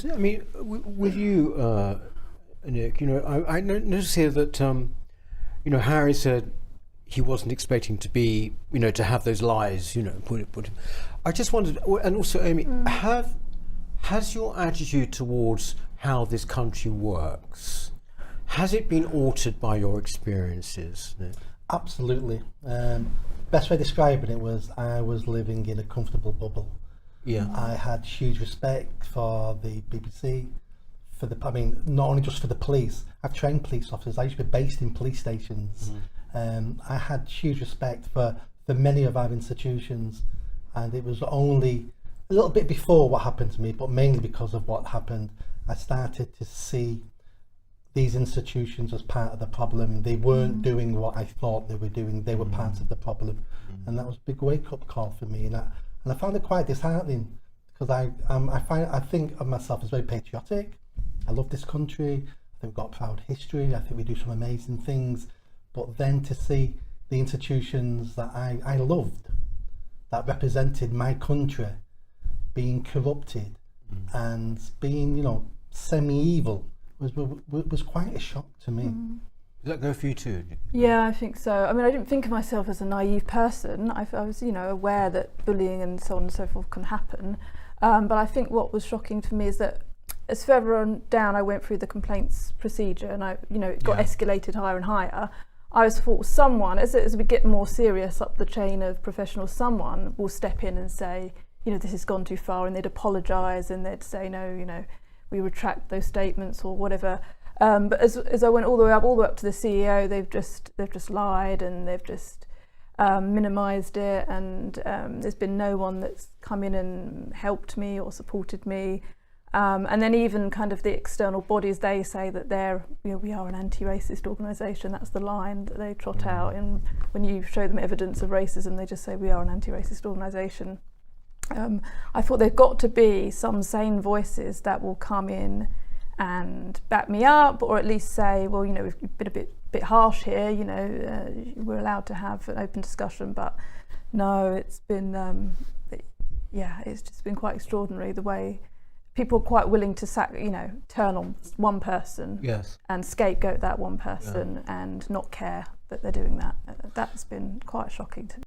I mean, with you, Nick, I notice here that, Harry said he wasn't expecting to be, to have those lies, put. I just wondered, and also, Amy, has your attitude towards how this country works, has it been altered by your experiences, Nick? Absolutely. Best way of describing it was I was living in a comfortable bubble. Yeah. I had huge respect for the BBC, not only just for the police. I've trained police officers. I used to be based in police stations. I had huge respect for many of our institutions, and it was only a little bit before what happened to me, but mainly because of what happened, I started to see these institutions as part of the problem. They weren't doing what I thought they were doing. They were part of the problem, and that was a big wake-up call for me. And I found it quite disheartening, because I think of myself as very patriotic. I love this country. I think we've got a proud history. I think we do some amazing things. But then to see the institutions that I loved, that represented my country, being corrupted and being, semi-evil, was quite a shock to me. Does that go for you too? Yeah, I think so. I mean, I didn't think of myself as a naive person. I was, aware that bullying and so on and so forth can happen. But I think what was shocking for me is that as further on down I went through the complaints procedure, and it got escalated higher and higher. I was thought someone, as we get more serious up the chain of professionals, someone will step in and say, this has gone too far, and they'd apologise and they'd say, no, we retract those statements or whatever. But as I went all the way up to the CEO, they've just lied, and they've just minimised it, and there's been no one that's come in and helped me or supported me. And then even kind of the external bodies, they say that we are an anti-racist organisation. That's the line that they trot out. And when you show them evidence of racism, they just say we are an anti-racist organisation. I thought there've got to be some sane voices that will come in and back me up, or at least say, well, we've been a bit harsh here. We're allowed to have an open discussion, but no, it's been, it's just been quite extraordinary the way people are quite willing to turn on one person and scapegoat that one person and not care that they're doing that. That's been quite shocking to me.